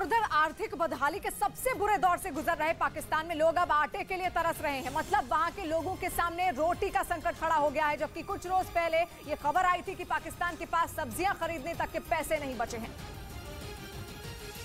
उधर आर्थिक बदहाली के सबसे बुरे दौर से गुजर रहे पाकिस्तान में लोग अब आटे के लिए तरस रहे हैं। मतलब वहां के लोगों के सामने रोटी का संकट खड़ा हो गया है, जबकि कुछ रोज पहले ये खबर आई थी कि पाकिस्तान के पास सब्जियां खरीदने तक के पैसे नहीं बचे हैं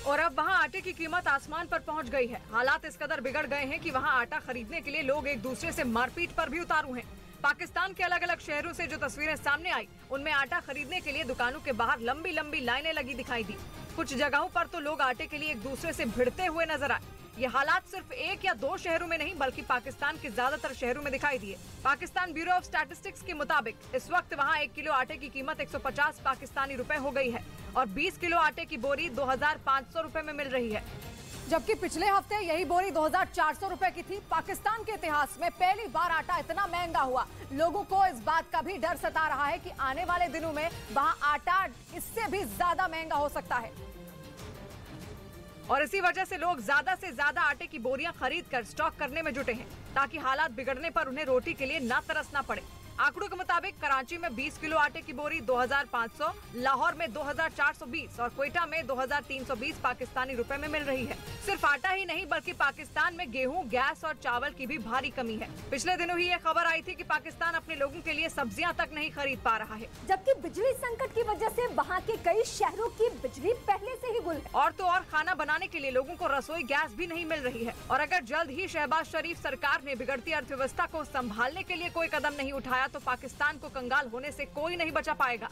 और अब वहां आटे की कीमत आसमान पर पहुंच गई है। हालात इस कदर बिगड़ गए हैं कि वहां आटा खरीदने के लिए लोग एक दूसरे से मारपीट पर भी उतारू हैं। पाकिस्तान के अलग अलग शहरों से जो तस्वीरें सामने आई, उनमें आटा खरीदने के लिए दुकानों के बाहर लंबी लंबी लाइनें लगी दिखाई दी। कुछ जगहों पर तो लोग आटे के लिए एक दूसरे से भिड़ते हुए नजर आए। ये हालात सिर्फ एक या दो शहरों में नहीं बल्कि पाकिस्तान के ज्यादातर शहरों में दिखाई दिए। पाकिस्तान ब्यूरो ऑफ स्टैटिस्टिक्स के मुताबिक इस वक्त वहाँ 1 किलो आटे की कीमत 150 पाकिस्तानी रुपए हो गई है और 20 किलो आटे की बोरी 2500 रुपए में मिल रही है, जबकि पिछले हफ्ते यही बोरी 2400 रुपए की थी। पाकिस्तान के इतिहास में पहली बार आटा इतना महंगा हुआ। लोगों को इस बात का भी डर सता रहा है कि आने वाले दिनों में वहां आटा इससे भी ज्यादा महंगा हो सकता है और इसी वजह से लोग ज्यादा से ज्यादा आटे की बोरियां खरीद कर स्टॉक करने में जुटे हैं, ताकि हालात बिगड़ने पर उन्हें रोटी के लिए ना तरसना पड़े। आंकड़ों के मुताबिक कराची में 20 किलो आटे की बोरी 2500, लाहौर में 2420 और क्वेटा में 2320 पाकिस्तानी रुपए में मिल रही है। सिर्फ आटा ही नहीं बल्कि पाकिस्तान में गेहूं, गैस और चावल की भी भारी कमी है। पिछले दिनों ही ये खबर आई थी कि पाकिस्तान अपने लोगों के लिए सब्जियां तक नहीं खरीद पा रहा है, जबकि बिजली संकट की वजह से वहाँ के कई शहरों की बिजली पहले से ही गुल है। और तो और खाना बनाने के लिए लोगों को रसोई गैस भी नहीं मिल रही है। और अगर जल्द ही शहबाज शरीफ सरकार ने बिगड़ती अर्थव्यवस्था को संभालने के लिए कोई कदम नहीं उठाया तो पाकिस्तान को कंगाल होने से कोई नहीं बचा पाएगा।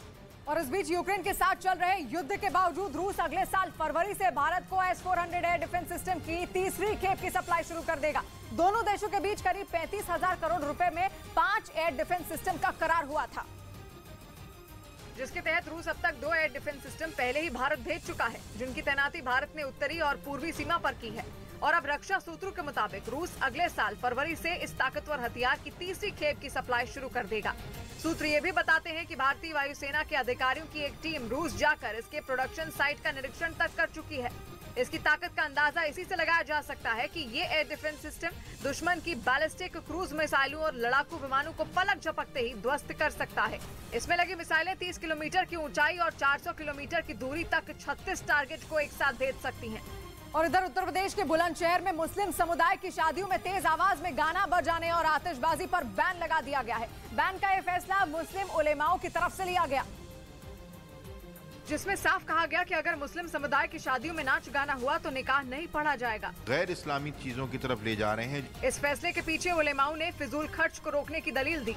और इस बीच यूक्रेन के साथ चल रहे युद्ध के बावजूद रूस अगले साल फरवरी से भारत को S-400 एयर डिफेंस सिस्टम की तीसरी खेप की सप्लाई शुरू कर देगा। दोनों देशों के बीच करीब 35,000 करोड़ रुपए में 5 एयर डिफेंस सिस्टम का करार हुआ था, जिसके तहत रूस अब तक 2 एयर डिफेंस सिस्टम पहले ही भारत भेज चुका है, जिनकी तैनाती भारत ने उत्तरी और पूर्वी सीमा पर की है। और अब रक्षा सूत्रों के मुताबिक रूस अगले साल फरवरी से इस ताकतवर हथियार की तीसरी खेप की सप्लाई शुरू कर देगा। सूत्र ये भी बताते हैं कि भारतीय वायुसेना के अधिकारियों की एक टीम रूस जाकर इसके प्रोडक्शन साइट का निरीक्षण तक कर चुकी है। इसकी ताकत का अंदाजा इसी से लगाया जा सकता है कि ये एयर डिफेंस सिस्टम दुश्मन की बैलिस्टिक क्रूज मिसाइलों और लड़ाकू विमानों को पलक झपकते ही ध्वस्त कर सकता है। इसमें लगी मिसाइलें 30 किलोमीटर की ऊंचाई और 400 किलोमीटर की दूरी तक 36 टारगेट को एक साथ भेज सकती हैं। और इधर उत्तर प्रदेश के बुलंदशहर में मुस्लिम समुदाय की शादियों में तेज आवाज में गाना बजाने और आतिशबाजी पर बैन लगा दिया गया है। बैन का यह फैसला मुस्लिम उलेमाओं की तरफ से लिया गया, जिसमें साफ कहा गया कि अगर मुस्लिम समुदाय की शादियों में नाच गाना हुआ तो निकाह नहीं पढ़ा जाएगा। गैर इस्लामी चीजों की तरफ ले जा रहे हैं। इस फैसले के पीछे उलेमाओं ने फिजूल खर्च को रोकने की दलील दी।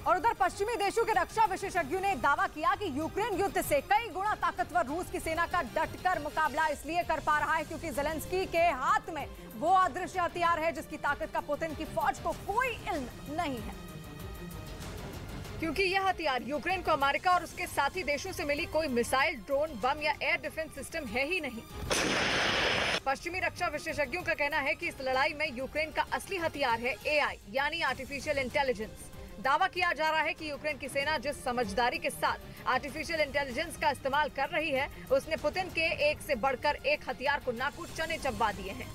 और उधर पश्चिमी देशों के रक्षा विशेषज्ञों ने दावा किया कि यूक्रेन युद्ध से कई गुना ताकतवर रूस की सेना का डटकर मुकाबला इसलिए कर पा रहा है क्योंकि ज़ेलेंस्की के हाथ में वो अदृश्य हथियार है जिसकी ताकत का पुतिन की फौज को कोई इल्म नहीं है, क्योंकि यह हथियार यूक्रेन को अमेरिका और उसके साथी देशों से मिली कोई मिसाइल, ड्रोन, बम या एयर डिफेंस सिस्टम है ही नहीं। पश्चिमी रक्षा विशेषज्ञों का कहना है कि इस लड़ाई में यूक्रेन का असली हथियार है AI यानी आर्टिफिशियल इंटेलिजेंस। दावा किया जा रहा है कि यूक्रेन की सेना जिस समझदारी के साथ आर्टिफिशियल इंटेलिजेंस का इस्तेमाल कर रही है, उसने पुतिन के एक से बढ़कर एक हथियार को नाकू चने चबा दिए हैं।